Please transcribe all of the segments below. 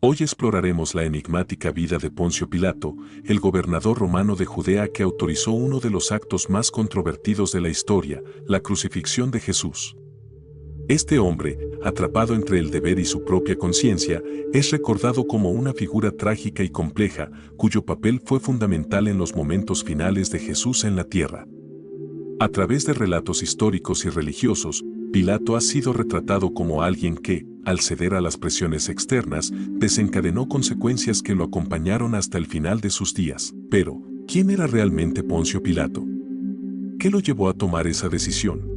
Hoy exploraremos la enigmática vida de Poncio Pilato, el gobernador romano de Judea que autorizó uno de los actos más controvertidos de la historia, la crucifixión de Jesús. Este hombre, atrapado entre el deber y su propia conciencia, es recordado como una figura trágica y compleja, cuyo papel fue fundamental en los momentos finales de Jesús en la tierra. A través de relatos históricos y religiosos, Pilato ha sido retratado como alguien que, al ceder a las presiones externas, desencadenó consecuencias que lo acompañaron hasta el final de sus días. Pero, ¿quién era realmente Poncio Pilato? ¿Qué lo llevó a tomar esa decisión?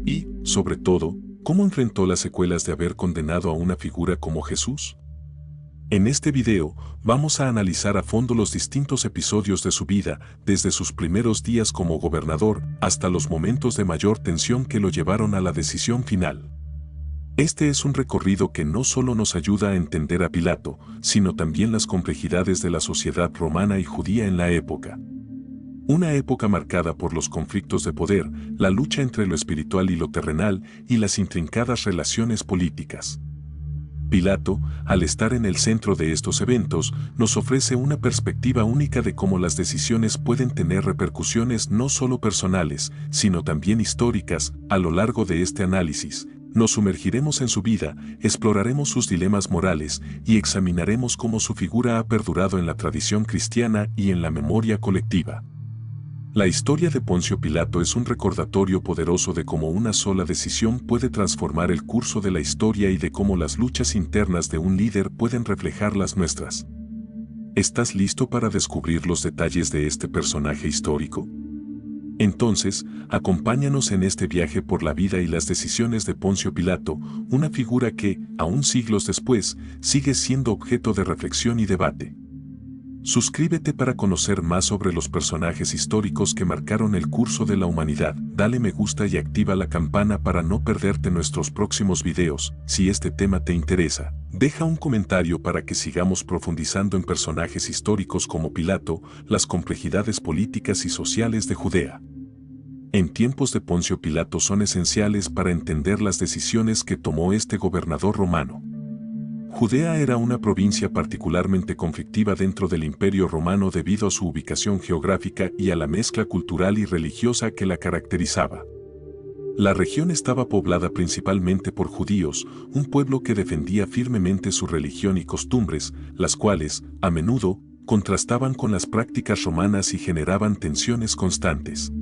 Y, sobre todo, ¿cómo enfrentó las secuelas de haber condenado a una figura como Jesús? En este video, vamos a analizar a fondo los distintos episodios de su vida, desde sus primeros días como gobernador hasta los momentos de mayor tensión que lo llevaron a la decisión final. Este es un recorrido que no solo nos ayuda a entender a Pilato, sino también las complejidades de la sociedad romana y judía en la época. Una época marcada por los conflictos de poder, la lucha entre lo espiritual y lo terrenal, y las intrincadas relaciones políticas. Pilato, al estar en el centro de estos eventos, nos ofrece una perspectiva única de cómo las decisiones pueden tener repercusiones no solo personales, sino también históricas. A lo largo de este análisis, nos sumergiremos en su vida, exploraremos sus dilemas morales y examinaremos cómo su figura ha perdurado en la tradición cristiana y en la memoria colectiva. La historia de Poncio Pilato es un recordatorio poderoso de cómo una sola decisión puede transformar el curso de la historia y de cómo las luchas internas de un líder pueden reflejar las nuestras. ¿Estás listo para descubrir los detalles de este personaje histórico? Entonces, acompáñanos en este viaje por la vida y las decisiones de Poncio Pilato, una figura que, aún siglos después, sigue siendo objeto de reflexión y debate. Suscríbete para conocer más sobre los personajes históricos que marcaron el curso de la humanidad. Dale me gusta y activa la campana para no perderte nuestros próximos videos. Si este tema te interesa, deja un comentario para que sigamos profundizando en personajes históricos como Pilato, las complejidades políticas y sociales de Judea. En tiempos de Poncio Pilato son esenciales para entender las decisiones que tomó este gobernador romano. Judea era una provincia particularmente conflictiva dentro del Imperio Romano debido a su ubicación geográfica y a la mezcla cultural y religiosa que la caracterizaba. La región estaba poblada principalmente por judíos, un pueblo que defendía firmemente su religión y costumbres, las cuales, a menudo, contrastaban con las prácticas romanas y generaban tensiones constantes.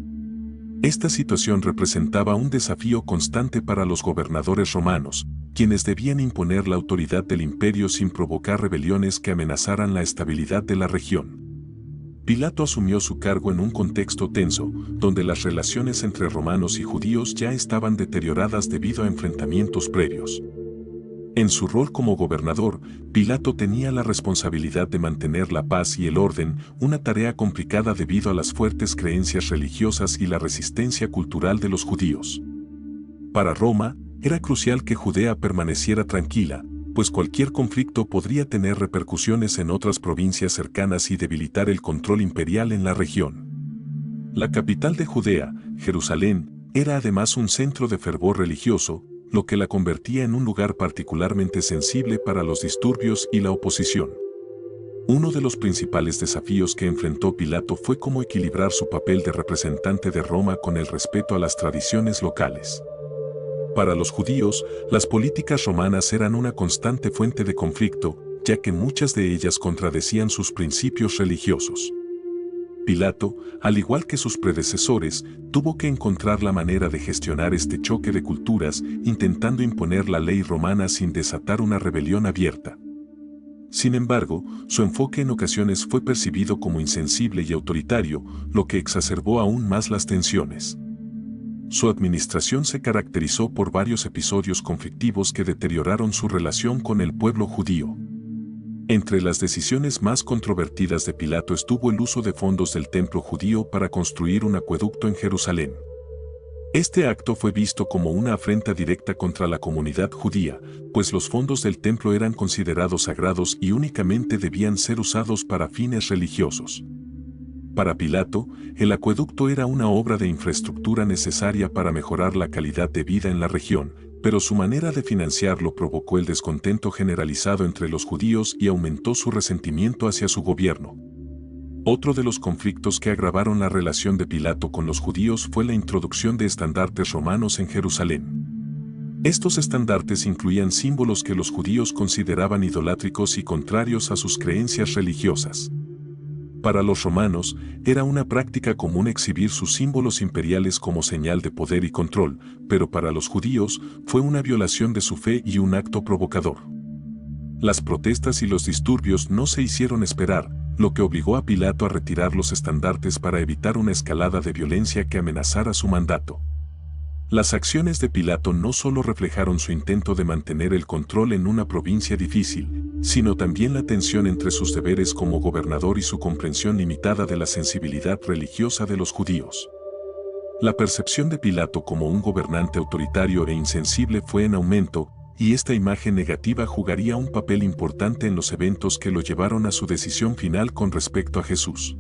Esta situación representaba un desafío constante para los gobernadores romanos, quienes debían imponer la autoridad del imperio sin provocar rebeliones que amenazaran la estabilidad de la región. Pilato asumió su cargo en un contexto tenso, donde las relaciones entre romanos y judíos ya estaban deterioradas debido a enfrentamientos previos. En su rol como gobernador, Pilato tenía la responsabilidad de mantener la paz y el orden, una tarea complicada debido a las fuertes creencias religiosas y la resistencia cultural de los judíos. Para Roma, era crucial que Judea permaneciera tranquila, pues cualquier conflicto podría tener repercusiones en otras provincias cercanas y debilitar el control imperial en la región. La capital de Judea, Jerusalén, era además un centro de fervor religioso, lo que la convertía en un lugar particularmente sensible para los disturbios y la oposición. Uno de los principales desafíos que enfrentó Pilato fue cómo equilibrar su papel de representante de Roma con el respeto a las tradiciones locales. Para los judíos, las políticas romanas eran una constante fuente de conflicto, ya que muchas de ellas contradecían sus principios religiosos. Pilato, al igual que sus predecesores, tuvo que encontrar la manera de gestionar este choque de culturas, intentando imponer la ley romana sin desatar una rebelión abierta. Sin embargo, su enfoque en ocasiones fue percibido como insensible y autoritario, lo que exacerbó aún más las tensiones. Su administración se caracterizó por varios episodios conflictivos que deterioraron su relación con el pueblo judío. Entre las decisiones más controvertidas de Pilato estuvo el uso de fondos del templo judío para construir un acueducto en Jerusalén. Este acto fue visto como una afrenta directa contra la comunidad judía, pues los fondos del templo eran considerados sagrados y únicamente debían ser usados para fines religiosos. Para Pilato, el acueducto era una obra de infraestructura necesaria para mejorar la calidad de vida en la región, Pero su manera de financiarlo provocó el descontento generalizado entre los judíos y aumentó su resentimiento hacia su gobierno. Otro de los conflictos que agravaron la relación de Pilato con los judíos fue la introducción de estandartes romanos en Jerusalén. Estos estandartes incluían símbolos que los judíos consideraban idolátricos y contrarios a sus creencias religiosas. Para los romanos, era una práctica común exhibir sus símbolos imperiales como señal de poder y control, pero para los judíos fue una violación de su fe y un acto provocador. Las protestas y los disturbios no se hicieron esperar, lo que obligó a Pilato a retirar los estandartes para evitar una escalada de violencia que amenazara su mandato. Las acciones de Pilato no solo reflejaron su intento de mantener el control en una provincia difícil, sino también la tensión entre sus deberes como gobernador y su comprensión limitada de la sensibilidad religiosa de los judíos. La percepción de Pilato como un gobernante autoritario e insensible fue en aumento, y esta imagen negativa jugaría un papel importante en los eventos que lo llevaron a su decisión final con respecto a Jesús.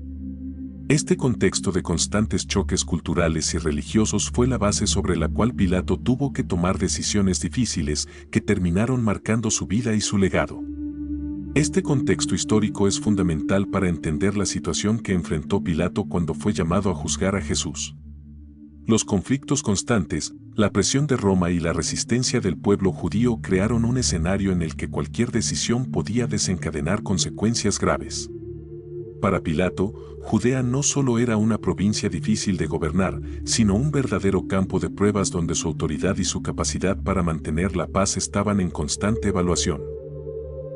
Este contexto de constantes choques culturales y religiosos fue la base sobre la cual Pilato tuvo que tomar decisiones difíciles que terminaron marcando su vida y su legado. Este contexto histórico es fundamental para entender la situación que enfrentó Pilato cuando fue llamado a juzgar a Jesús. Los conflictos constantes, la presión de Roma y la resistencia del pueblo judío crearon un escenario en el que cualquier decisión podía desencadenar consecuencias graves. Para Pilato, Judea no solo era una provincia difícil de gobernar, sino un verdadero campo de pruebas donde su autoridad y su capacidad para mantener la paz estaban en constante evaluación.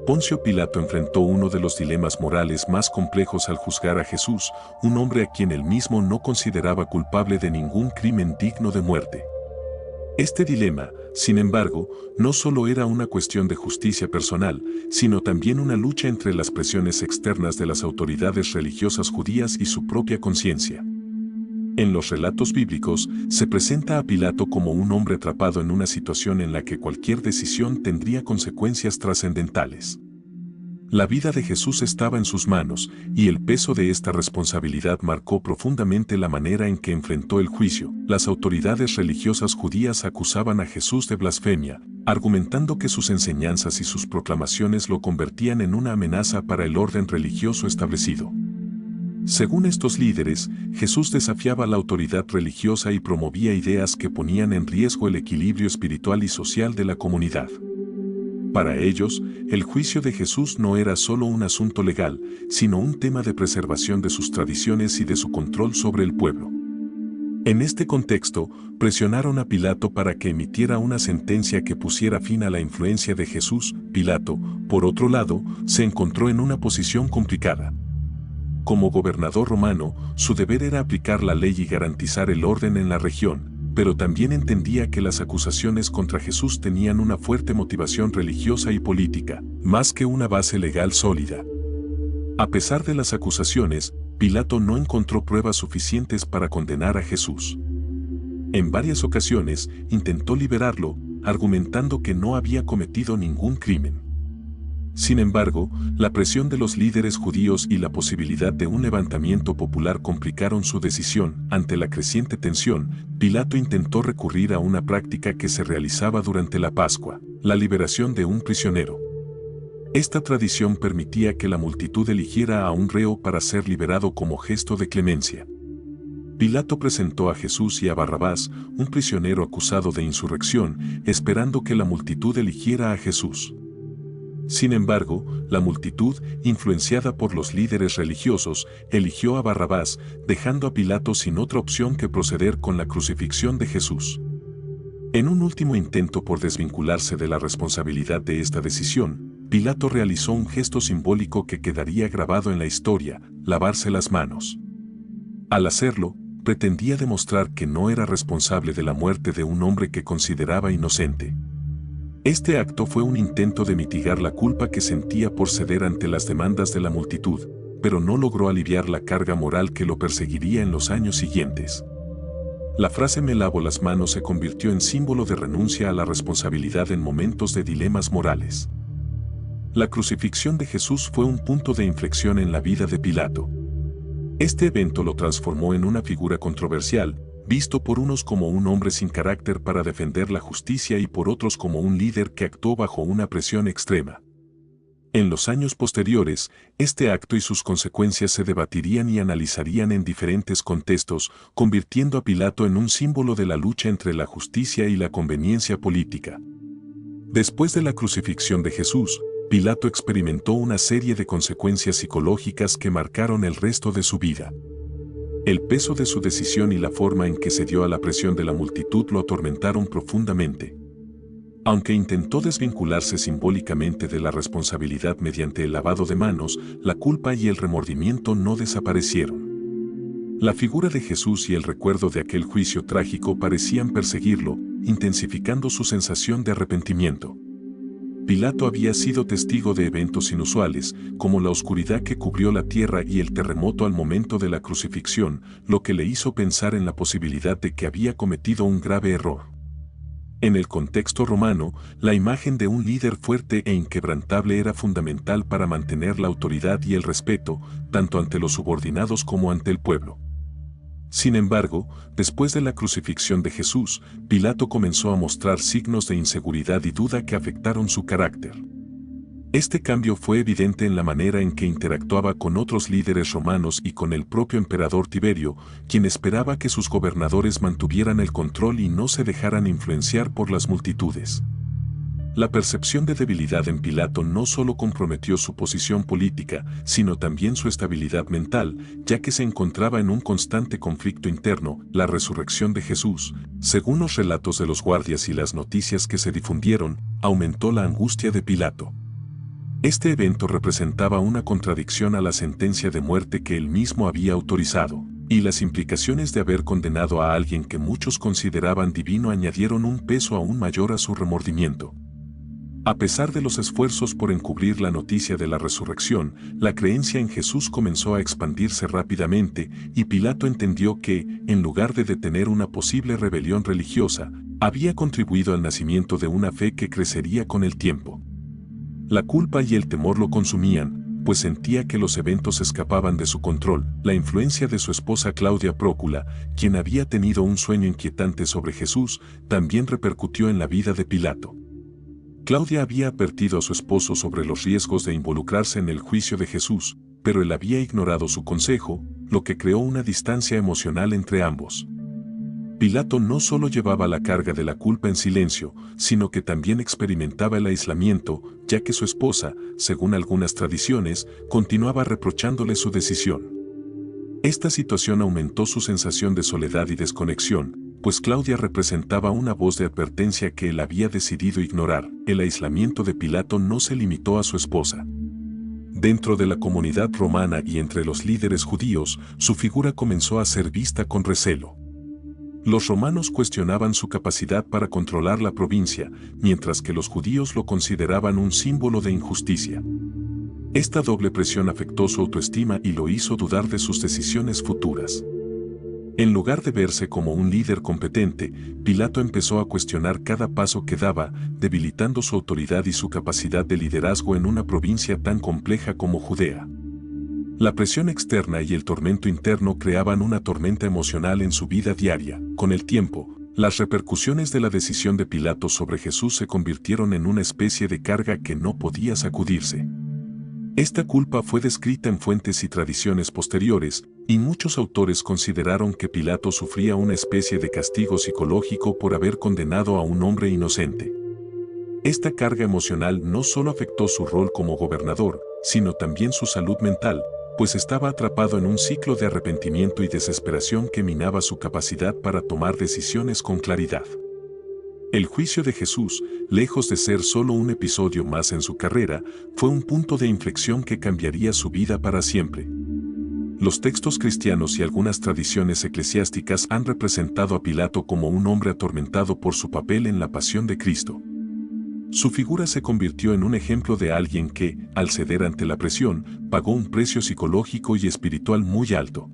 Poncio Pilato enfrentó uno de los dilemas morales más complejos al juzgar a Jesús, un hombre a quien él mismo no consideraba culpable de ningún crimen digno de muerte. Este dilema, sin embargo, no solo era una cuestión de justicia personal, sino también una lucha entre las presiones externas de las autoridades religiosas judías y su propia conciencia. En los relatos bíblicos, se presenta a Pilato como un hombre atrapado en una situación en la que cualquier decisión tendría consecuencias trascendentales. La vida de Jesús estaba en sus manos, y el peso de esta responsabilidad marcó profundamente la manera en que enfrentó el juicio. Las autoridades religiosas judías acusaban a Jesús de blasfemia, argumentando que sus enseñanzas y sus proclamaciones lo convertían en una amenaza para el orden religioso establecido. Según estos líderes, Jesús desafiaba la autoridad religiosa y promovía ideas que ponían en riesgo el equilibrio espiritual y social de la comunidad. Para ellos, el juicio de Jesús no era solo un asunto legal, sino un tema de preservación de sus tradiciones y de su control sobre el pueblo. En este contexto, presionaron a Pilato para que emitiera una sentencia que pusiera fin a la influencia de Jesús. Pilato, por otro lado, se encontró en una posición complicada. Como gobernador romano, su deber era aplicar la ley y garantizar el orden en la región, pero también entendía que las acusaciones contra Jesús tenían una fuerte motivación religiosa y política, más que una base legal sólida. A pesar de las acusaciones, Pilato no encontró pruebas suficientes para condenar a Jesús. En varias ocasiones, intentó liberarlo, argumentando que no había cometido ningún crimen. Sin embargo, la presión de los líderes judíos y la posibilidad de un levantamiento popular complicaron su decisión. Ante la creciente tensión, Pilato intentó recurrir a una práctica que se realizaba durante la Pascua, la liberación de un prisionero. Esta tradición permitía que la multitud eligiera a un reo para ser liberado como gesto de clemencia. Pilato presentó a Jesús y a Barrabás, un prisionero acusado de insurrección, esperando que la multitud eligiera a Jesús. Sin embargo, la multitud, influenciada por los líderes religiosos, eligió a Barrabás, dejando a Pilato sin otra opción que proceder con la crucifixión de Jesús. En un último intento por desvincularse de la responsabilidad de esta decisión, Pilato realizó un gesto simbólico que quedaría grabado en la historia: lavarse las manos. Al hacerlo, pretendía demostrar que no era responsable de la muerte de un hombre que consideraba inocente. Este acto fue un intento de mitigar la culpa que sentía por ceder ante las demandas de la multitud, pero no logró aliviar la carga moral que lo perseguiría en los años siguientes. La frase "me lavo las manos" se convirtió en símbolo de renuncia a la responsabilidad en momentos de dilemas morales. La crucifixión de Jesús fue un punto de inflexión en la vida de Pilato. Este evento lo transformó en una figura controversial, visto por unos como un hombre sin carácter para defender la justicia y por otros como un líder que actuó bajo una presión extrema. En los años posteriores, este acto y sus consecuencias se debatirían y analizarían en diferentes contextos, convirtiendo a Pilato en un símbolo de la lucha entre la justicia y la conveniencia política. Después de la crucifixión de Jesús, Pilato experimentó una serie de consecuencias psicológicas que marcaron el resto de su vida. El peso de su decisión y la forma en que se dio a la presión de la multitud lo atormentaron profundamente. Aunque intentó desvincularse simbólicamente de la responsabilidad mediante el lavado de manos, la culpa y el remordimiento no desaparecieron. La figura de Jesús y el recuerdo de aquel juicio trágico parecían perseguirlo, intensificando su sensación de arrepentimiento. Pilato había sido testigo de eventos inusuales, como la oscuridad que cubrió la tierra y el terremoto al momento de la crucifixión, lo que le hizo pensar en la posibilidad de que había cometido un grave error. En el contexto romano, la imagen de un líder fuerte e inquebrantable era fundamental para mantener la autoridad y el respeto, tanto ante los subordinados como ante el pueblo. Sin embargo, después de la crucifixión de Jesús, Pilato comenzó a mostrar signos de inseguridad y duda que afectaron su carácter. Este cambio fue evidente en la manera en que interactuaba con otros líderes romanos y con el propio emperador Tiberio, quien esperaba que sus gobernadores mantuvieran el control y no se dejaran influenciar por las multitudes. La percepción de debilidad en Pilato no solo comprometió su posición política, sino también su estabilidad mental, ya que se encontraba en un constante conflicto interno. La resurrección de Jesús, según los relatos de los guardias y las noticias que se difundieron, aumentó la angustia de Pilato. Este evento representaba una contradicción a la sentencia de muerte que él mismo había autorizado, y las implicaciones de haber condenado a alguien que muchos consideraban divino añadieron un peso aún mayor a su remordimiento. A pesar de los esfuerzos por encubrir la noticia de la resurrección, la creencia en Jesús comenzó a expandirse rápidamente y Pilato entendió que, en lugar de detener una posible rebelión religiosa, había contribuido al nacimiento de una fe que crecería con el tiempo. La culpa y el temor lo consumían, pues sentía que los eventos escapaban de su control. La influencia de su esposa Claudia Prócula, quien había tenido un sueño inquietante sobre Jesús, también repercutió en la vida de Pilato. Claudia había advertido a su esposo sobre los riesgos de involucrarse en el juicio de Jesús, pero él había ignorado su consejo, lo que creó una distancia emocional entre ambos. Pilato no solo llevaba la carga de la culpa en silencio, sino que también experimentaba el aislamiento, ya que su esposa, según algunas tradiciones, continuaba reprochándole su decisión. Esta situación aumentó su sensación de soledad y desconexión, pues Claudia representaba una voz de advertencia que él había decidido ignorar. El aislamiento de Pilato no se limitó a su esposa. Dentro de la comunidad romana y entre los líderes judíos, su figura comenzó a ser vista con recelo. Los romanos cuestionaban su capacidad para controlar la provincia, mientras que los judíos lo consideraban un símbolo de injusticia. Esta doble presión afectó su autoestima y lo hizo dudar de sus decisiones futuras. En lugar de verse como un líder competente, Pilato empezó a cuestionar cada paso que daba, debilitando su autoridad y su capacidad de liderazgo en una provincia tan compleja como Judea. La presión externa y el tormento interno creaban una tormenta emocional en su vida diaria. Con el tiempo, las repercusiones de la decisión de Pilato sobre Jesús se convirtieron en una especie de carga que no podía sacudirse. Esta culpa fue descrita en fuentes y tradiciones posteriores, y muchos autores consideraron que Pilato sufría una especie de castigo psicológico por haber condenado a un hombre inocente. Esta carga emocional no solo afectó su rol como gobernador, sino también su salud mental, pues estaba atrapado en un ciclo de arrepentimiento y desesperación que minaba su capacidad para tomar decisiones con claridad. El juicio de Jesús, lejos de ser solo un episodio más en su carrera, fue un punto de inflexión que cambiaría su vida para siempre. Los textos cristianos y algunas tradiciones eclesiásticas han representado a Pilato como un hombre atormentado por su papel en la pasión de Cristo. Su figura se convirtió en un ejemplo de alguien que, al ceder ante la presión, pagó un precio psicológico y espiritual muy alto.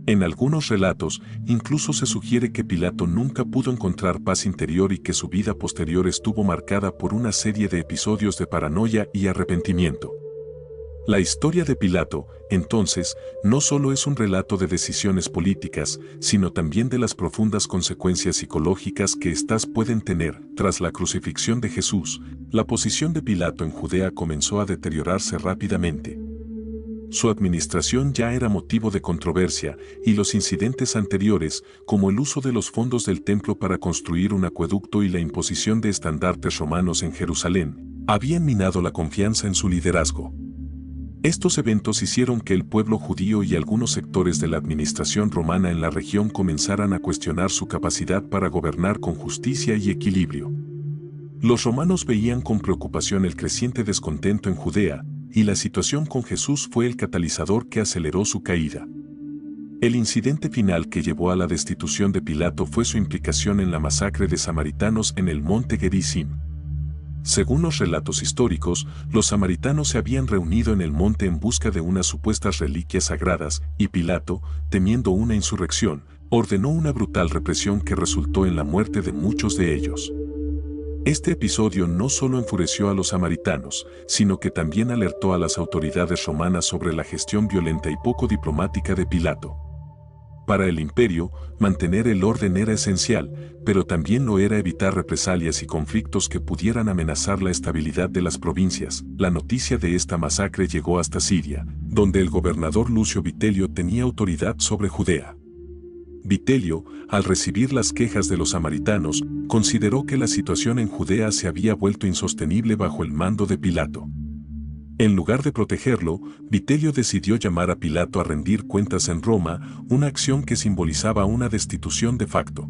En algunos relatos, incluso se sugiere que Pilato nunca pudo encontrar paz interior y que su vida posterior estuvo marcada por una serie de episodios de paranoia y arrepentimiento. La historia de Pilato, entonces, no solo es un relato de decisiones políticas, sino también de las profundas consecuencias psicológicas que éstas pueden tener. Tras la crucifixión de Jesús, la posición de Pilato en Judea comenzó a deteriorarse rápidamente. Su administración ya era motivo de controversia, y los incidentes anteriores, como el uso de los fondos del templo para construir un acueducto y la imposición de estandartes romanos en Jerusalén, habían minado la confianza en su liderazgo. Estos eventos hicieron que el pueblo judío y algunos sectores de la administración romana en la región comenzaran a cuestionar su capacidad para gobernar con justicia y equilibrio. Los romanos veían con preocupación el creciente descontento en Judea, y la situación con Jesús fue el catalizador que aceleró su caída. El incidente final que llevó a la destitución de Pilato fue su implicación en la masacre de samaritanos en el monte Gerizim. Según los relatos históricos, los samaritanos se habían reunido en el monte en busca de unas supuestas reliquias sagradas, y Pilato, temiendo una insurrección, ordenó una brutal represión que resultó en la muerte de muchos de ellos. Este episodio no solo enfureció a los samaritanos, sino que también alertó a las autoridades romanas sobre la gestión violenta y poco diplomática de Pilato. Para el imperio, mantener el orden era esencial, pero también lo era evitar represalias y conflictos que pudieran amenazar la estabilidad de las provincias. La noticia de esta masacre llegó hasta Siria, donde el gobernador Lucio Vitelio tenía autoridad sobre Judea. Vitelio, al recibir las quejas de los samaritanos, consideró que la situación en Judea se había vuelto insostenible bajo el mando de Pilato. En lugar de protegerlo, Vitelio decidió llamar a Pilato a rendir cuentas en Roma, una acción que simbolizaba una destitución de facto.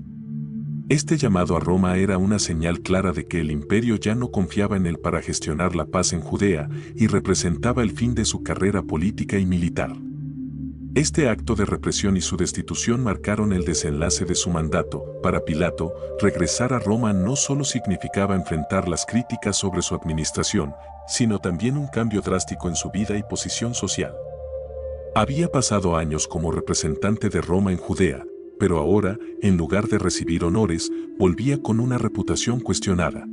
Este llamado a Roma era una señal clara de que el imperio ya no confiaba en él para gestionar la paz en Judea y representaba el fin de su carrera política y militar. Este acto de represión y su destitución marcaron el desenlace de su mandato. Para Pilato, regresar a Roma no solo significaba enfrentar las críticas sobre su administración, sino también un cambio drástico en su vida y posición social. Había pasado años como representante de Roma en Judea, pero ahora, en lugar de recibir honores, volvía con una reputación cuestionada.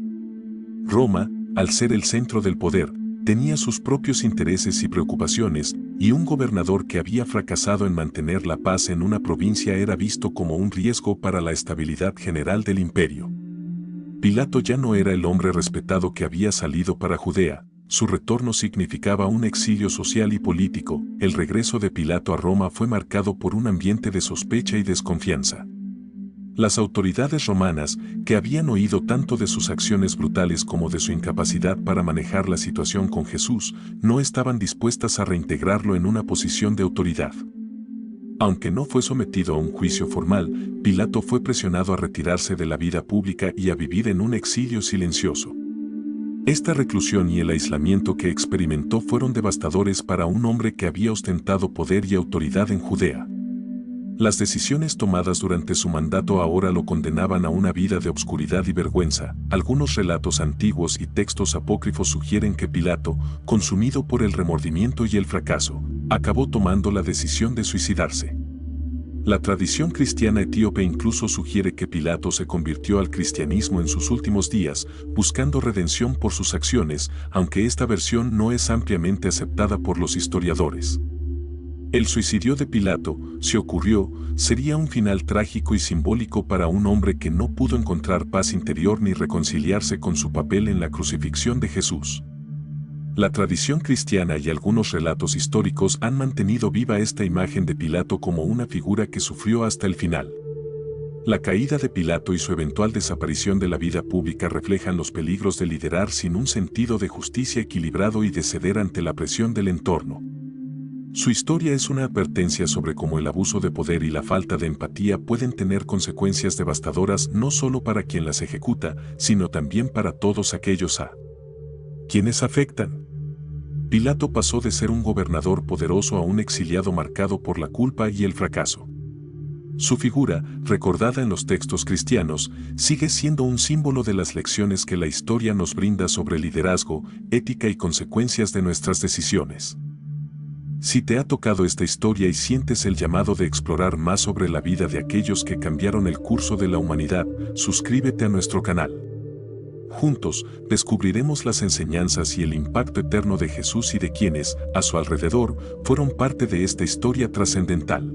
Roma, al ser el centro del poder, tenía sus propios intereses y preocupaciones, y un gobernador que había fracasado en mantener la paz en una provincia era visto como un riesgo para la estabilidad general del imperio. Pilato ya no era el hombre respetado que había salido para Judea, su retorno significaba un exilio social y político. El regreso de Pilato a Roma fue marcado por un ambiente de sospecha y desconfianza. Las autoridades romanas, que habían oído tanto de sus acciones brutales como de su incapacidad para manejar la situación con Jesús, no estaban dispuestas a reintegrarlo en una posición de autoridad. Aunque no fue sometido a un juicio formal, Pilato fue presionado a retirarse de la vida pública y a vivir en un exilio silencioso. Esta reclusión y el aislamiento que experimentó fueron devastadores para un hombre que había ostentado poder y autoridad en Judea. Las decisiones tomadas durante su mandato ahora lo condenaban a una vida de obscuridad y vergüenza. Algunos relatos antiguos y textos apócrifos sugieren que Pilato, consumido por el remordimiento y el fracaso, acabó tomando la decisión de suicidarse. La tradición cristiana etíope incluso sugiere que Pilato se convirtió al cristianismo en sus últimos días, buscando redención por sus acciones, aunque esta versión no es ampliamente aceptada por los historiadores. El suicidio de Pilato, si ocurrió, sería un final trágico y simbólico para un hombre que no pudo encontrar paz interior ni reconciliarse con su papel en la crucifixión de Jesús. La tradición cristiana y algunos relatos históricos han mantenido viva esta imagen de Pilato como una figura que sufrió hasta el final. La caída de Pilato y su eventual desaparición de la vida pública reflejan los peligros de liderar sin un sentido de justicia equilibrado y de ceder ante la presión del entorno. Su historia es una advertencia sobre cómo el abuso de poder y la falta de empatía pueden tener consecuencias devastadoras no solo para quien las ejecuta, sino también para todos aquellos a quienes afectan. Pilato pasó de ser un gobernador poderoso a un exiliado marcado por la culpa y el fracaso. Su figura, recordada en los textos cristianos, sigue siendo un símbolo de las lecciones que la historia nos brinda sobre liderazgo, ética y consecuencias de nuestras decisiones. Si te ha tocado esta historia y sientes el llamado de explorar más sobre la vida de aquellos que cambiaron el curso de la humanidad, suscríbete a nuestro canal. Juntos, descubriremos las enseñanzas y el impacto eterno de Jesús y de quienes, a su alrededor, fueron parte de esta historia trascendental.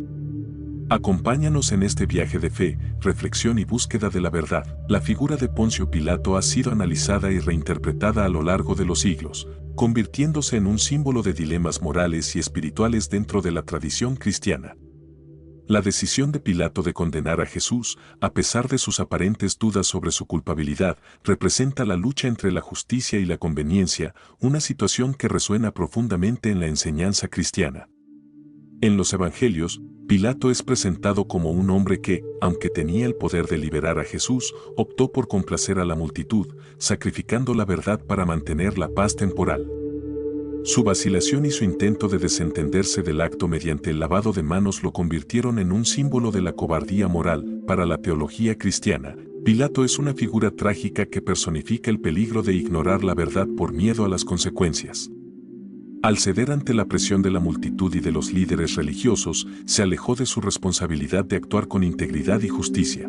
Acompáñanos en este viaje de fe, reflexión y búsqueda de la verdad. La figura de Poncio Pilato ha sido analizada y reinterpretada a lo largo de los siglos, convirtiéndose en un símbolo de dilemas morales y espirituales dentro de la tradición cristiana. La decisión de Pilato de condenar a Jesús, a pesar de sus aparentes dudas sobre su culpabilidad, representa la lucha entre la justicia y la conveniencia, una situación que resuena profundamente en la enseñanza cristiana. En los Evangelios, Pilato es presentado como un hombre que, aunque tenía el poder de liberar a Jesús, optó por complacer a la multitud, sacrificando la verdad para mantener la paz temporal. Su vacilación y su intento de desentenderse del acto mediante el lavado de manos lo convirtieron en un símbolo de la cobardía moral. Para la teología cristiana, Pilato es una figura trágica que personifica el peligro de ignorar la verdad por miedo a las consecuencias. Al ceder ante la presión de la multitud y de los líderes religiosos, se alejó de su responsabilidad de actuar con integridad y justicia.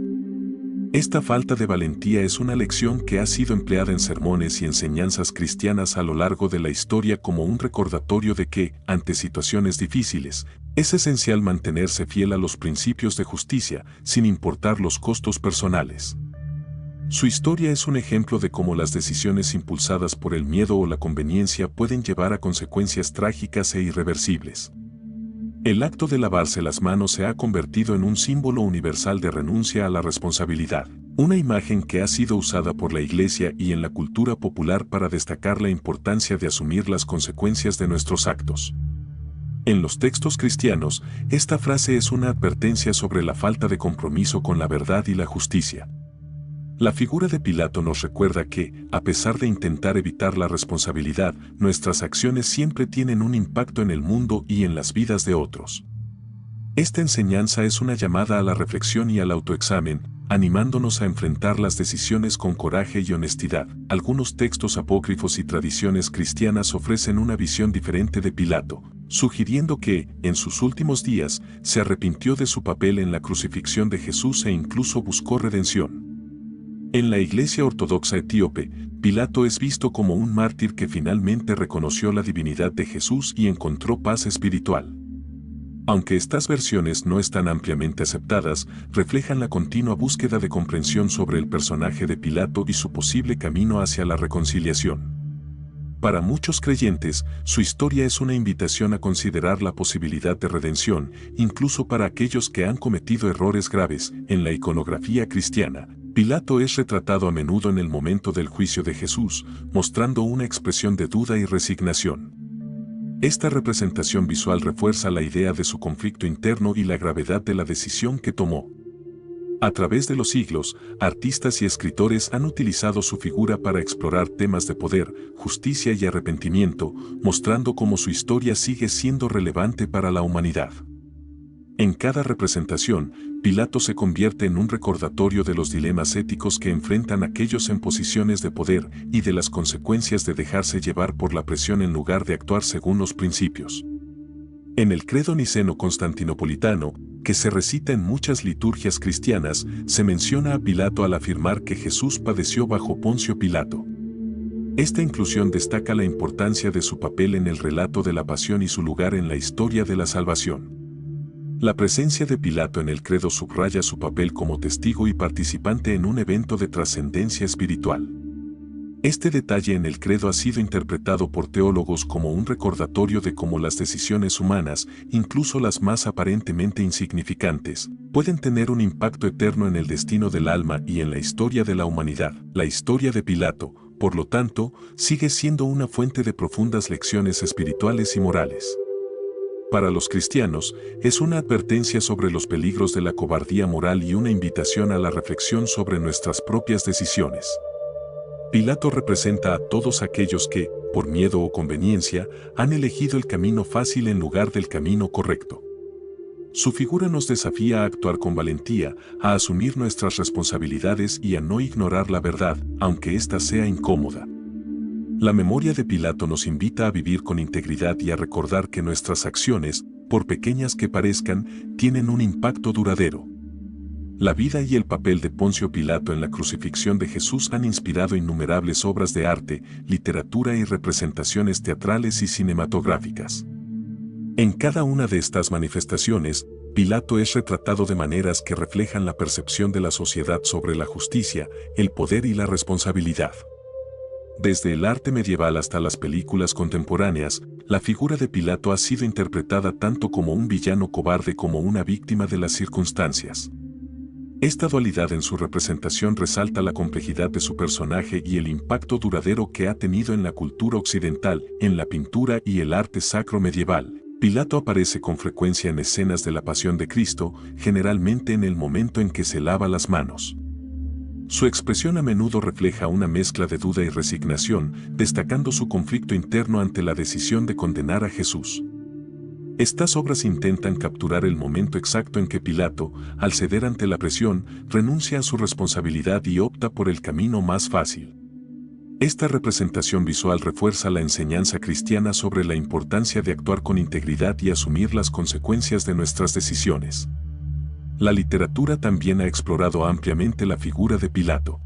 Esta falta de valentía es una lección que ha sido empleada en sermones y enseñanzas cristianas a lo largo de la historia como un recordatorio de que, ante situaciones difíciles, es esencial mantenerse fiel a los principios de justicia, sin importar los costos personales. Su historia es un ejemplo de cómo las decisiones impulsadas por el miedo o la conveniencia pueden llevar a consecuencias trágicas e irreversibles. El acto de lavarse las manos se ha convertido en un símbolo universal de renuncia a la responsabilidad, una imagen que ha sido usada por la Iglesia y en la cultura popular para destacar la importancia de asumir las consecuencias de nuestros actos. En los textos cristianos, esta frase es una advertencia sobre la falta de compromiso con la verdad y la justicia. La figura de Pilato nos recuerda que, a pesar de intentar evitar la responsabilidad, nuestras acciones siempre tienen un impacto en el mundo y en las vidas de otros. Esta enseñanza es una llamada a la reflexión y al autoexamen, animándonos a enfrentar las decisiones con coraje y honestidad. Algunos textos apócrifos y tradiciones cristianas ofrecen una visión diferente de Pilato, sugiriendo que, en sus últimos días, se arrepintió de su papel en la crucifixión de Jesús e incluso buscó redención. En la Iglesia Ortodoxa etíope, Pilato es visto como un mártir que finalmente reconoció la divinidad de Jesús y encontró paz espiritual. Aunque estas versiones no están ampliamente aceptadas, reflejan la continua búsqueda de comprensión sobre el personaje de Pilato y su posible camino hacia la reconciliación. Para muchos creyentes, su historia es una invitación a considerar la posibilidad de redención, incluso para aquellos que han cometido errores graves. En la iconografía cristiana, Pilato es retratado a menudo en el momento del juicio de Jesús, mostrando una expresión de duda y resignación. Esta representación visual refuerza la idea de su conflicto interno y la gravedad de la decisión que tomó. A través de los siglos, artistas y escritores han utilizado su figura para explorar temas de poder, justicia y arrepentimiento, mostrando cómo su historia sigue siendo relevante para la humanidad. En cada representación, Pilato se convierte en un recordatorio de los dilemas éticos que enfrentan aquellos en posiciones de poder y de las consecuencias de dejarse llevar por la presión en lugar de actuar según los principios. En el credo niceno-constantinopolitano, que se recita en muchas liturgias cristianas, se menciona a Pilato al afirmar que Jesús padeció bajo Poncio Pilato. Esta inclusión destaca la importancia de su papel en el relato de la pasión y su lugar en la historia de la salvación. La presencia de Pilato en el credo subraya su papel como testigo y participante en un evento de trascendencia espiritual. Este detalle en el credo ha sido interpretado por teólogos como un recordatorio de cómo las decisiones humanas, incluso las más aparentemente insignificantes, pueden tener un impacto eterno en el destino del alma y en la historia de la humanidad. La historia de Pilato, por lo tanto, sigue siendo una fuente de profundas lecciones espirituales y morales. Para los cristianos, es una advertencia sobre los peligros de la cobardía moral y una invitación a la reflexión sobre nuestras propias decisiones. Pilato representa a todos aquellos que, por miedo o conveniencia, han elegido el camino fácil en lugar del camino correcto. Su figura nos desafía a actuar con valentía, a asumir nuestras responsabilidades y a no ignorar la verdad, aunque ésta sea incómoda. La memoria de Pilato nos invita a vivir con integridad y a recordar que nuestras acciones, por pequeñas que parezcan, tienen un impacto duradero. La vida y el papel de Poncio Pilato en la crucifixión de Jesús han inspirado innumerables obras de arte, literatura y representaciones teatrales y cinematográficas. En cada una de estas manifestaciones, Pilato es retratado de maneras que reflejan la percepción de la sociedad sobre la justicia, el poder y la responsabilidad. Desde el arte medieval hasta las películas contemporáneas, la figura de Pilato ha sido interpretada tanto como un villano cobarde como una víctima de las circunstancias. Esta dualidad en su representación resalta la complejidad de su personaje y el impacto duradero que ha tenido en la cultura occidental, en la pintura y el arte sacro medieval. Pilato aparece con frecuencia en escenas de la Pasión de Cristo, generalmente en el momento en que se lava las manos. Su expresión a menudo refleja una mezcla de duda y resignación, destacando su conflicto interno ante la decisión de condenar a Jesús. Estas obras intentan capturar el momento exacto en que Pilato, al ceder ante la presión, renuncia a su responsabilidad y opta por el camino más fácil. Esta representación visual refuerza la enseñanza cristiana sobre la importancia de actuar con integridad y asumir las consecuencias de nuestras decisiones. La literatura también ha explorado ampliamente la figura de Pilato.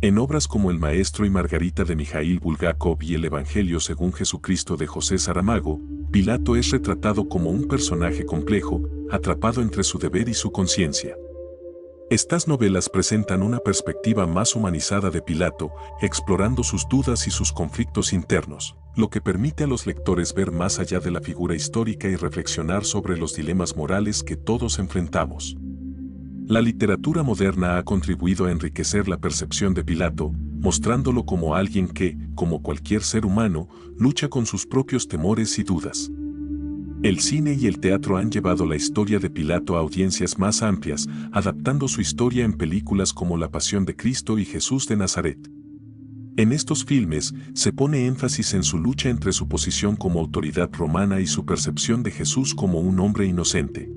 En obras como El Maestro y Margarita de Mijaíl Bulgákov y El Evangelio según Jesucristo de José Saramago, Pilato es retratado como un personaje complejo, atrapado entre su deber y su conciencia. Estas novelas presentan una perspectiva más humanizada de Pilato, explorando sus dudas y sus conflictos internos, lo que permite a los lectores ver más allá de la figura histórica y reflexionar sobre los dilemas morales que todos enfrentamos. La literatura moderna ha contribuido a enriquecer la percepción de Pilato, mostrándolo como alguien que, como cualquier ser humano, lucha con sus propios temores y dudas. El cine y el teatro han llevado la historia de Pilato a audiencias más amplias, adaptando su historia en películas como La Pasión de Cristo y Jesús de Nazaret. En estos filmes, se pone énfasis en su lucha entre su posición como autoridad romana y su percepción de Jesús como un hombre inocente.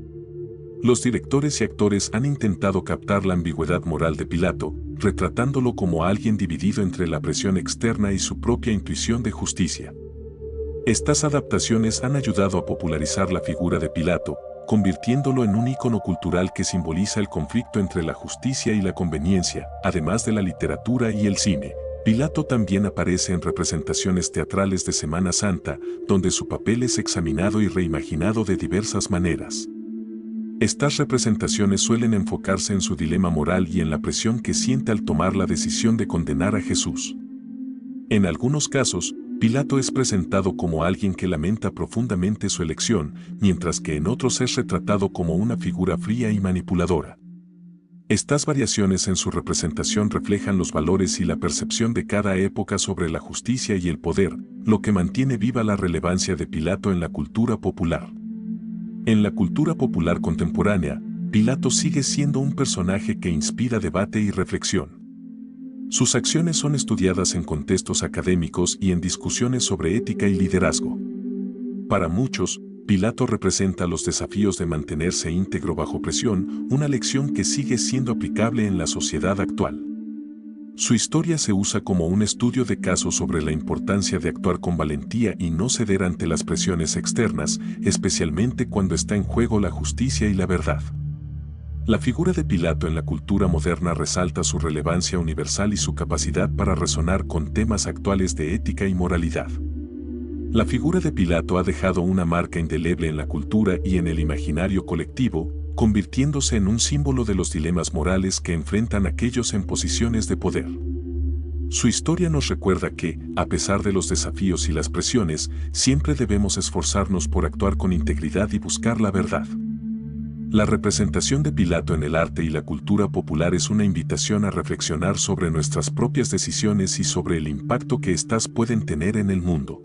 Los directores y actores han intentado captar la ambigüedad moral de Pilato, retratándolo como alguien dividido entre la presión externa y su propia intuición de justicia. Estas adaptaciones han ayudado a popularizar la figura de Pilato, convirtiéndolo en un ícono cultural que simboliza el conflicto entre la justicia y la conveniencia. Además de la literatura y el cine, Pilato también aparece en representaciones teatrales de Semana Santa, donde su papel es examinado y reimaginado de diversas maneras. Estas representaciones suelen enfocarse en su dilema moral y en la presión que siente al tomar la decisión de condenar a Jesús. En algunos casos, Pilato es presentado como alguien que lamenta profundamente su elección, mientras que en otros es retratado como una figura fría y manipuladora. Estas variaciones en su representación reflejan los valores y la percepción de cada época sobre la justicia y el poder, lo que mantiene viva la relevancia de Pilato en la cultura popular. En la cultura popular contemporánea, Pilato sigue siendo un personaje que inspira debate y reflexión. Sus acciones son estudiadas en contextos académicos y en discusiones sobre ética y liderazgo. Para muchos, Pilato representa los desafíos de mantenerse íntegro bajo presión, una lección que sigue siendo aplicable en la sociedad actual. Su historia se usa como un estudio de caso sobre la importancia de actuar con valentía y no ceder ante las presiones externas, especialmente cuando está en juego la justicia y la verdad. La figura de Pilato en la cultura moderna resalta su relevancia universal y su capacidad para resonar con temas actuales de ética y moralidad. La figura de Pilato ha dejado una marca indeleble en la cultura y en el imaginario colectivo, convirtiéndose en un símbolo de los dilemas morales que enfrentan aquellos en posiciones de poder. Su historia nos recuerda que, a pesar de los desafíos y las presiones, siempre debemos esforzarnos por actuar con integridad y buscar la verdad. La representación de Pilato en el arte y la cultura popular es una invitación a reflexionar sobre nuestras propias decisiones y sobre el impacto que éstas pueden tener en el mundo.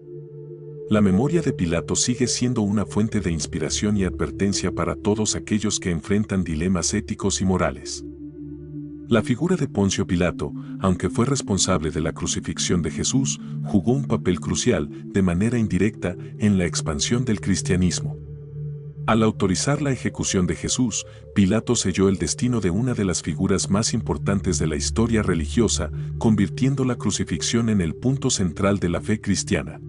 La memoria de Pilato sigue siendo una fuente de inspiración y advertencia para todos aquellos que enfrentan dilemas éticos y morales. La figura de Poncio Pilato, aunque fue responsable de la crucifixión de Jesús, jugó un papel crucial, de manera indirecta, en la expansión del cristianismo. Al autorizar la ejecución de Jesús, Pilato selló el destino de una de las figuras más importantes de la historia religiosa, convirtiendo la crucifixión en el punto central de la fe cristiana.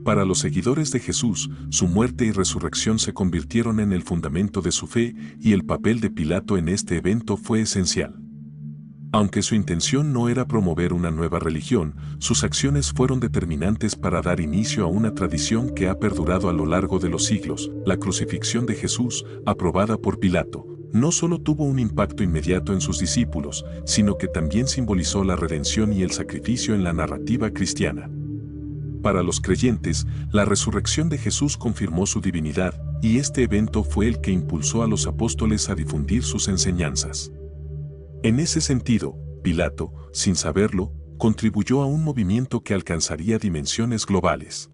Para los seguidores de Jesús, su muerte y resurrección se convirtieron en el fundamento de su fe y el papel de Pilato en este evento fue esencial. Aunque su intención no era promover una nueva religión, sus acciones fueron determinantes para dar inicio a una tradición que ha perdurado a lo largo de los siglos. La crucifixión de Jesús, aprobada por Pilato, no solo tuvo un impacto inmediato en sus discípulos, sino que también simbolizó la redención y el sacrificio en la narrativa cristiana. Para los creyentes, la resurrección de Jesús confirmó su divinidad, y este evento fue el que impulsó a los apóstoles a difundir sus enseñanzas. En ese sentido, Pilato, sin saberlo, contribuyó a un movimiento que alcanzaría dimensiones globales.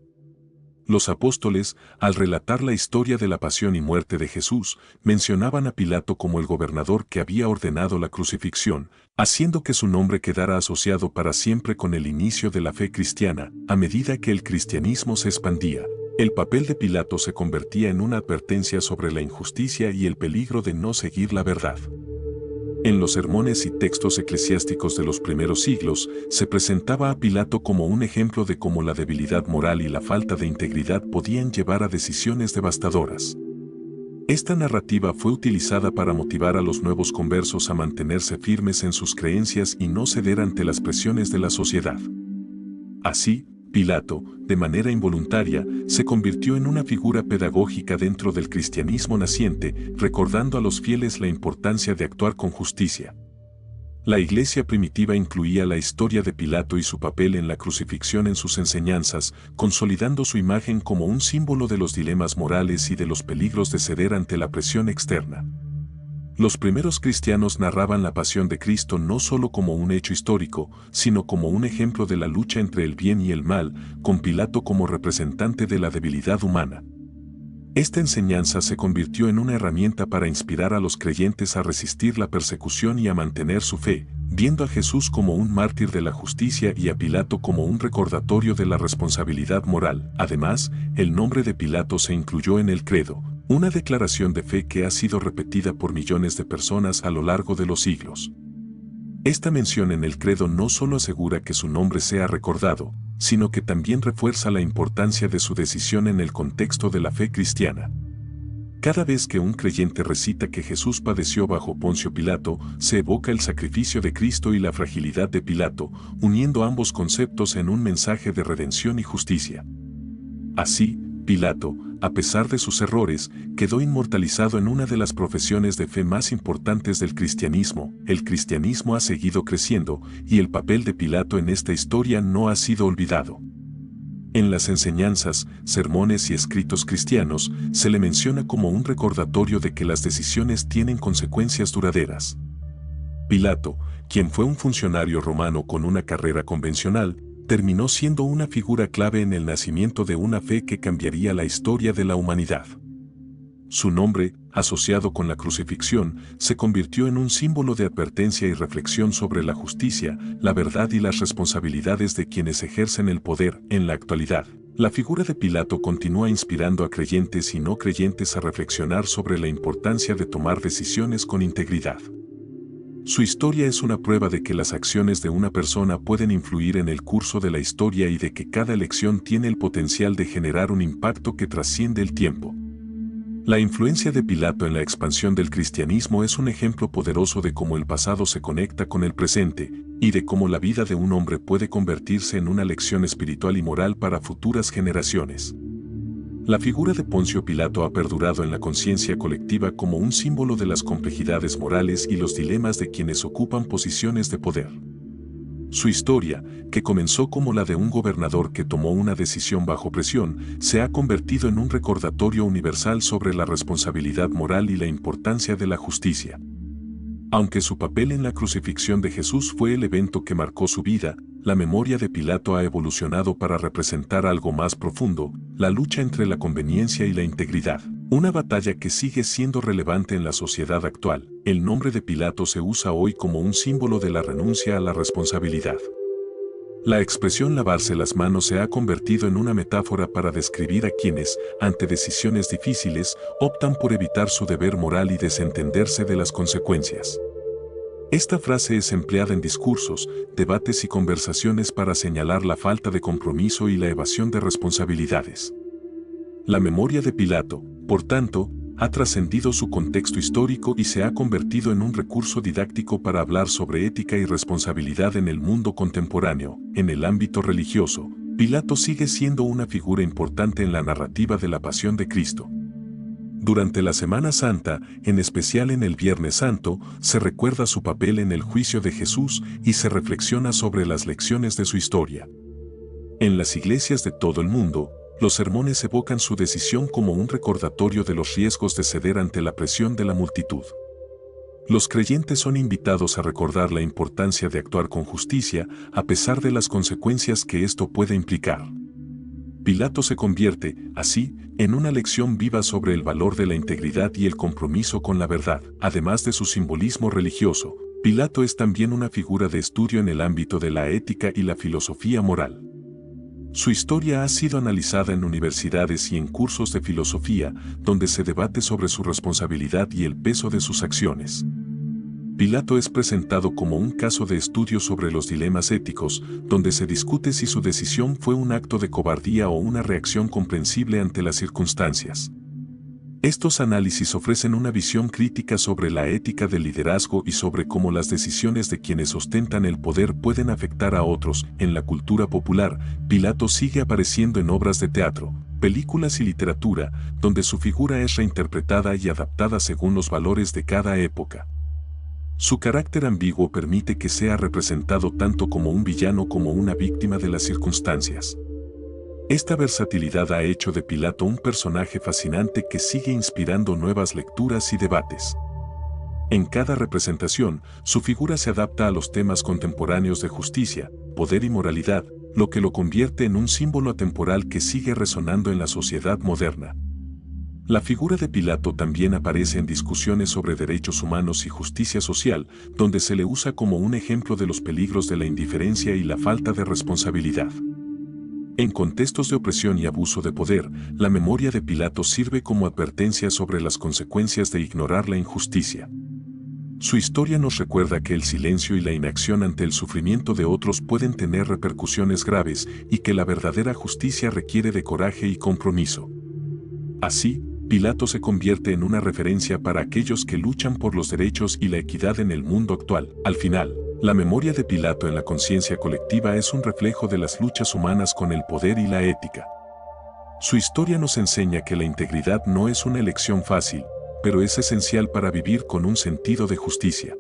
Los apóstoles, al relatar la historia de la pasión y muerte de Jesús, mencionaban a Pilato como el gobernador que había ordenado la crucifixión, haciendo que su nombre quedara asociado para siempre con el inicio de la fe cristiana. A medida que el cristianismo se expandía, el papel de Pilato se convertía en una advertencia sobre la injusticia y el peligro de no seguir la verdad. En los sermones y textos eclesiásticos de los primeros siglos, se presentaba a Pilato como un ejemplo de cómo la debilidad moral y la falta de integridad podían llevar a decisiones devastadoras. Esta narrativa fue utilizada para motivar a los nuevos conversos a mantenerse firmes en sus creencias y no ceder ante las presiones de la sociedad. Así, Pilato, de manera involuntaria, se convirtió en una figura pedagógica dentro del cristianismo naciente, recordando a los fieles la importancia de actuar con justicia. La iglesia primitiva incluía la historia de Pilato y su papel en la crucifixión en sus enseñanzas, consolidando su imagen como un símbolo de los dilemas morales y de los peligros de ceder ante la presión externa. Los primeros cristianos narraban la pasión de Cristo no solo como un hecho histórico, sino como un ejemplo de la lucha entre el bien y el mal, con Pilato como representante de la debilidad humana. Esta enseñanza se convirtió en una herramienta para inspirar a los creyentes a resistir la persecución y a mantener su fe, viendo a Jesús como un mártir de la justicia y a Pilato como un recordatorio de la responsabilidad moral. Además, el nombre de Pilato se incluyó en el credo, una declaración de fe que ha sido repetida por millones de personas a lo largo de los siglos. Esta mención en el credo no solo asegura que su nombre sea recordado, sino que también refuerza la importancia de su decisión en el contexto de la fe cristiana. Cada vez que un creyente recita que Jesús padeció bajo Poncio Pilato, se evoca el sacrificio de Cristo y la fragilidad de Pilato, uniendo ambos conceptos en un mensaje de redención y justicia. Así, Pilato, a pesar de sus errores, quedó inmortalizado en una de las profesiones de fe más importantes del cristianismo. El cristianismo ha seguido creciendo, y el papel de Pilato en esta historia no ha sido olvidado. En las enseñanzas, sermones y escritos cristianos, se le menciona como un recordatorio de que las decisiones tienen consecuencias duraderas. Pilato, quien fue un funcionario romano con una carrera convencional, terminó siendo una figura clave en el nacimiento de una fe que cambiaría la historia de la humanidad. Su nombre, asociado con la crucifixión, se convirtió en un símbolo de advertencia y reflexión sobre la justicia, la verdad y las responsabilidades de quienes ejercen el poder. En la actualidad, la figura de Pilato continúa inspirando a creyentes y no creyentes a reflexionar sobre la importancia de tomar decisiones con integridad. Su historia es una prueba de que las acciones de una persona pueden influir en el curso de la historia y de que cada elección tiene el potencial de generar un impacto que trasciende el tiempo. La influencia de Pilato en la expansión del cristianismo es un ejemplo poderoso de cómo el pasado se conecta con el presente, y de cómo la vida de un hombre puede convertirse en una lección espiritual y moral para futuras generaciones. La figura de Poncio Pilato ha perdurado en la conciencia colectiva como un símbolo de las complejidades morales y los dilemas de quienes ocupan posiciones de poder. Su historia, que comenzó como la de un gobernador que tomó una decisión bajo presión, se ha convertido en un recordatorio universal sobre la responsabilidad moral y la importancia de la justicia. Aunque su papel en la crucifixión de Jesús fue el evento que marcó su vida, la memoria de Pilato ha evolucionado para representar algo más profundo, la lucha entre la conveniencia y la integridad. Una batalla que sigue siendo relevante en la sociedad actual. El nombre de Pilato se usa hoy como un símbolo de la renuncia a la responsabilidad. La expresión lavarse las manos se ha convertido en una metáfora para describir a quienes, ante decisiones difíciles, optan por evitar su deber moral y desentenderse de las consecuencias. Esta frase es empleada en discursos, debates y conversaciones para señalar la falta de compromiso y la evasión de responsabilidades. La memoria de Pilato, por tanto, ha trascendido su contexto histórico y se ha convertido en un recurso didáctico para hablar sobre ética y responsabilidad en el mundo contemporáneo. En el ámbito religioso, Pilato sigue siendo una figura importante en la narrativa de la Pasión de Cristo. Durante la Semana Santa, en especial en el Viernes Santo, se recuerda su papel en el juicio de Jesús y se reflexiona sobre las lecciones de su historia. En las iglesias de todo el mundo, los sermones evocan su decisión como un recordatorio de los riesgos de ceder ante la presión de la multitud. Los creyentes son invitados a recordar la importancia de actuar con justicia a pesar de las consecuencias que esto puede implicar. Pilato se convierte, así, en una lección viva sobre el valor de la integridad y el compromiso con la verdad. Además de su simbolismo religioso, Pilato es también una figura de estudio en el ámbito de la ética y la filosofía moral. Su historia ha sido analizada en universidades y en cursos de filosofía, donde se debate sobre su responsabilidad y el peso de sus acciones. Pilato es presentado como un caso de estudio sobre los dilemas éticos, donde se discute si su decisión fue un acto de cobardía o una reacción comprensible ante las circunstancias. Estos análisis ofrecen una visión crítica sobre la ética del liderazgo y sobre cómo las decisiones de quienes ostentan el poder pueden afectar a otros. En la cultura popular, Pilato sigue apareciendo en obras de teatro, películas y literatura, donde su figura es reinterpretada y adaptada según los valores de cada época. Su carácter ambiguo permite que sea representado tanto como un villano como una víctima de las circunstancias. Esta versatilidad ha hecho de Pilato un personaje fascinante que sigue inspirando nuevas lecturas y debates. En cada representación, su figura se adapta a los temas contemporáneos de justicia, poder y moralidad, lo que lo convierte en un símbolo atemporal que sigue resonando en la sociedad moderna. La figura de Pilato también aparece en discusiones sobre derechos humanos y justicia social, donde se le usa como un ejemplo de los peligros de la indiferencia y la falta de responsabilidad. En contextos de opresión y abuso de poder, la memoria de Pilato sirve como advertencia sobre las consecuencias de ignorar la injusticia. Su historia nos recuerda que el silencio y la inacción ante el sufrimiento de otros pueden tener repercusiones graves y que la verdadera justicia requiere de coraje y compromiso. Así, Pilato se convierte en una referencia para aquellos que luchan por los derechos y la equidad en el mundo actual. Al final, la memoria de Pilato en la conciencia colectiva es un reflejo de las luchas humanas con el poder y la ética. Su historia nos enseña que la integridad no es una elección fácil, pero es esencial para vivir con un sentido de justicia.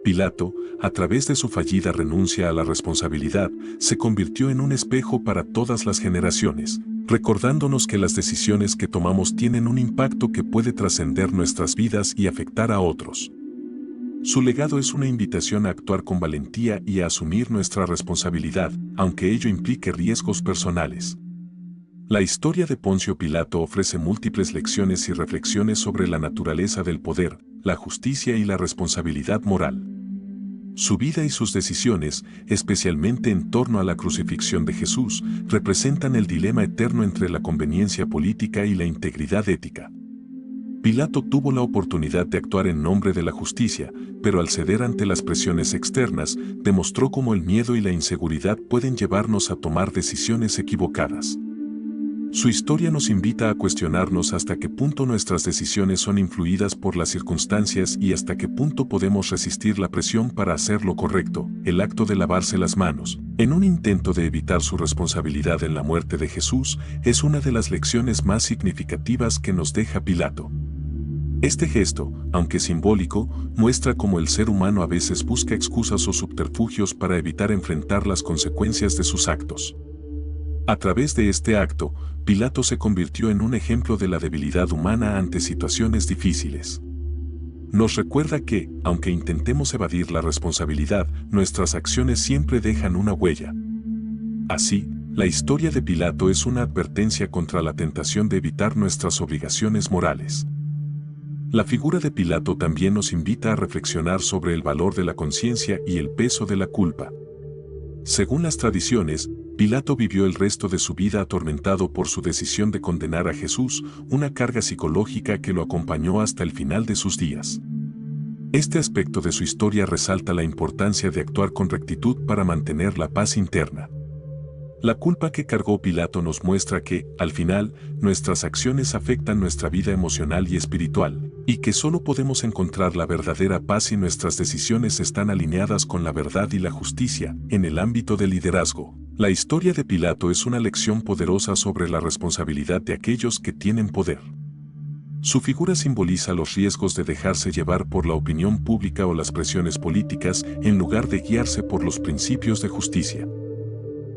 Pilato, a través de su fallida renuncia a la responsabilidad, se convirtió en un espejo para todas las generaciones, recordándonos que las decisiones que tomamos tienen un impacto que puede trascender nuestras vidas y afectar a otros. Su legado es una invitación a actuar con valentía y a asumir nuestra responsabilidad, aunque ello implique riesgos personales. La historia de Poncio Pilato ofrece múltiples lecciones y reflexiones sobre la naturaleza del poder, la justicia y la responsabilidad moral. Su vida y sus decisiones, especialmente en torno a la crucifixión de Jesús, representan el dilema eterno entre la conveniencia política y la integridad ética. Pilato tuvo la oportunidad de actuar en nombre de la justicia, pero al ceder ante las presiones externas, demostró cómo el miedo y la inseguridad pueden llevarnos a tomar decisiones equivocadas. Su historia nos invita a cuestionarnos hasta qué punto nuestras decisiones son influidas por las circunstancias y hasta qué punto podemos resistir la presión para hacer lo correcto. El acto de lavarse las manos, en un intento de evitar su responsabilidad en la muerte de Jesús, es una de las lecciones más significativas que nos deja Pilato. Este gesto, aunque simbólico, muestra cómo el ser humano a veces busca excusas o subterfugios para evitar enfrentar las consecuencias de sus actos. A través de este acto, Pilato se convirtió en un ejemplo de la debilidad humana ante situaciones difíciles. Nos recuerda que, aunque intentemos evadir la responsabilidad, nuestras acciones siempre dejan una huella. Así, la historia de Pilato es una advertencia contra la tentación de evitar nuestras obligaciones morales. La figura de Pilato también nos invita a reflexionar sobre el valor de la conciencia y el peso de la culpa. Según las tradiciones, Pilato vivió el resto de su vida atormentado por su decisión de condenar a Jesús, una carga psicológica que lo acompañó hasta el final de sus días. Este aspecto de su historia resalta la importancia de actuar con rectitud para mantener la paz interna. La culpa que cargó Pilato nos muestra que, al final, nuestras acciones afectan nuestra vida emocional y espiritual, y que solo podemos encontrar la verdadera paz si nuestras decisiones están alineadas con la verdad y la justicia. En el ámbito del liderazgo, la historia de Pilato es una lección poderosa sobre la responsabilidad de aquellos que tienen poder. Su figura simboliza los riesgos de dejarse llevar por la opinión pública o las presiones políticas en lugar de guiarse por los principios de justicia.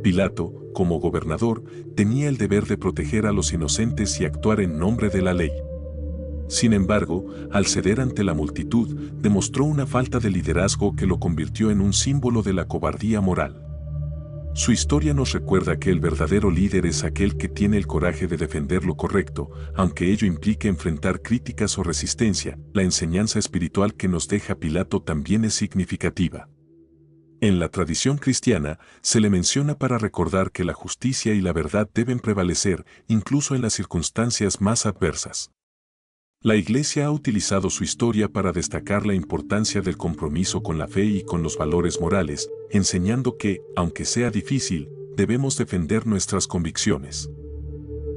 Pilato, como gobernador, tenía el deber de proteger a los inocentes y actuar en nombre de la ley. Sin embargo, al ceder ante la multitud, demostró una falta de liderazgo que lo convirtió en un símbolo de la cobardía moral. Su historia nos recuerda que el verdadero líder es aquel que tiene el coraje de defender lo correcto, aunque ello implique enfrentar críticas o resistencia. La enseñanza espiritual que nos deja Pilato también es significativa. En la tradición cristiana, se le menciona para recordar que la justicia y la verdad deben prevalecer, incluso en las circunstancias más adversas. La Iglesia ha utilizado su historia para destacar la importancia del compromiso con la fe y con los valores morales, enseñando que, aunque sea difícil, debemos defender nuestras convicciones.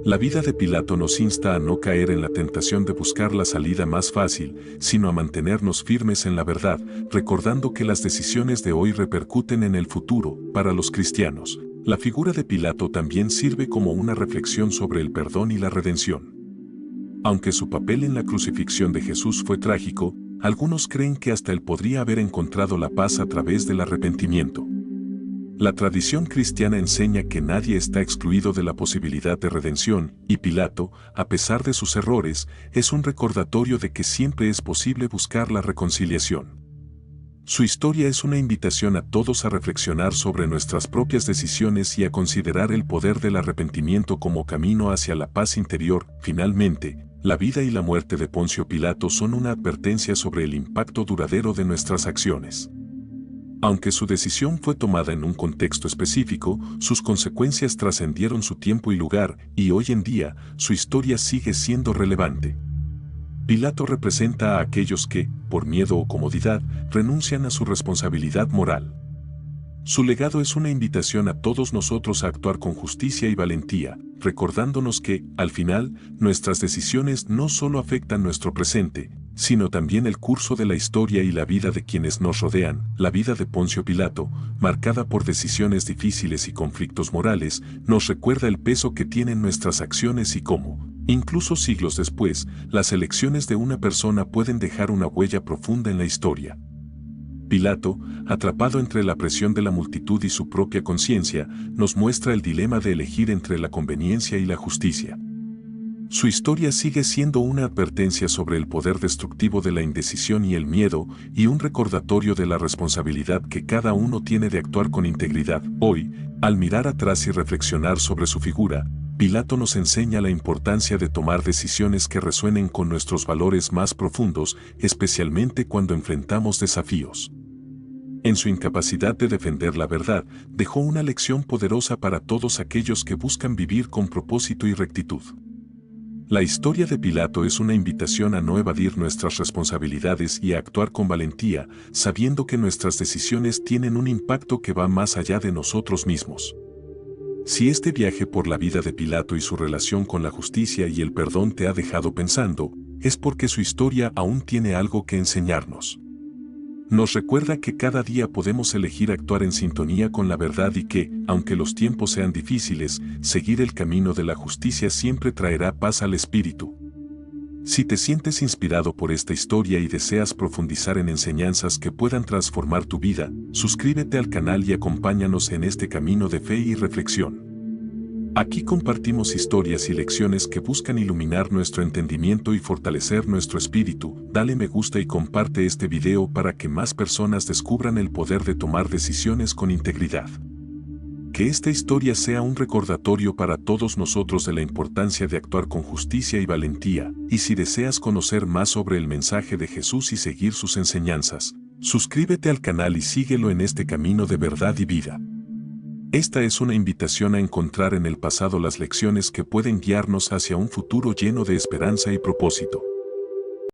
La vida de Pilato nos insta a no caer en la tentación de buscar la salida más fácil, sino a mantenernos firmes en la verdad, recordando que las decisiones de hoy repercuten en el futuro. Para los cristianos, la figura de Pilato también sirve como una reflexión sobre el perdón y la redención. Aunque su papel en la crucifixión de Jesús fue trágico, algunos creen que hasta él podría haber encontrado la paz a través del arrepentimiento. La tradición cristiana enseña que nadie está excluido de la posibilidad de redención, y Pilato, a pesar de sus errores, es un recordatorio de que siempre es posible buscar la reconciliación. Su historia es una invitación a todos a reflexionar sobre nuestras propias decisiones y a considerar el poder del arrepentimiento como camino hacia la paz interior. Finalmente, la vida y la muerte de Poncio Pilato son una advertencia sobre el impacto duradero de nuestras acciones. Aunque su decisión fue tomada en un contexto específico, sus consecuencias trascendieron su tiempo y lugar, y hoy en día, su historia sigue siendo relevante. Pilato representa a aquellos que, por miedo o comodidad, renuncian a su responsabilidad moral. Su legado es una invitación a todos nosotros a actuar con justicia y valentía, recordándonos que, al final, nuestras decisiones no solo afectan nuestro presente, sino también el curso de la historia y la vida de quienes nos rodean. La vida de Poncio Pilato, marcada por decisiones difíciles y conflictos morales, nos recuerda el peso que tienen nuestras acciones y cómo, incluso siglos después, las elecciones de una persona pueden dejar una huella profunda en la historia. Pilato, atrapado entre la presión de la multitud y su propia conciencia, nos muestra el dilema de elegir entre la conveniencia y la justicia. Su historia sigue siendo una advertencia sobre el poder destructivo de la indecisión y el miedo, y un recordatorio de la responsabilidad que cada uno tiene de actuar con integridad. Hoy, al mirar atrás y reflexionar sobre su figura, Pilato nos enseña la importancia de tomar decisiones que resuenen con nuestros valores más profundos, especialmente cuando enfrentamos desafíos. En su incapacidad de defender la verdad, dejó una lección poderosa para todos aquellos que buscan vivir con propósito y rectitud. La historia de Pilato es una invitación a no evadir nuestras responsabilidades y a actuar con valentía, sabiendo que nuestras decisiones tienen un impacto que va más allá de nosotros mismos. Si este viaje por la vida de Pilato y su relación con la justicia y el perdón te ha dejado pensando, es porque su historia aún tiene algo que enseñarnos. Nos recuerda que cada día podemos elegir actuar en sintonía con la verdad y que, aunque los tiempos sean difíciles, seguir el camino de la justicia siempre traerá paz al espíritu. Si te sientes inspirado por esta historia y deseas profundizar en enseñanzas que puedan transformar tu vida, suscríbete al canal y acompáñanos en este camino de fe y reflexión. Aquí compartimos historias y lecciones que buscan iluminar nuestro entendimiento y fortalecer nuestro espíritu. Dale me gusta y comparte este video para que más personas descubran el poder de tomar decisiones con integridad. Que esta historia sea un recordatorio para todos nosotros de la importancia de actuar con justicia y valentía, y si deseas conocer más sobre el mensaje de Jesús y seguir sus enseñanzas, suscríbete al canal y síguelo en este camino de verdad y vida. Esta es una invitación a encontrar en el pasado las lecciones que pueden guiarnos hacia un futuro lleno de esperanza y propósito.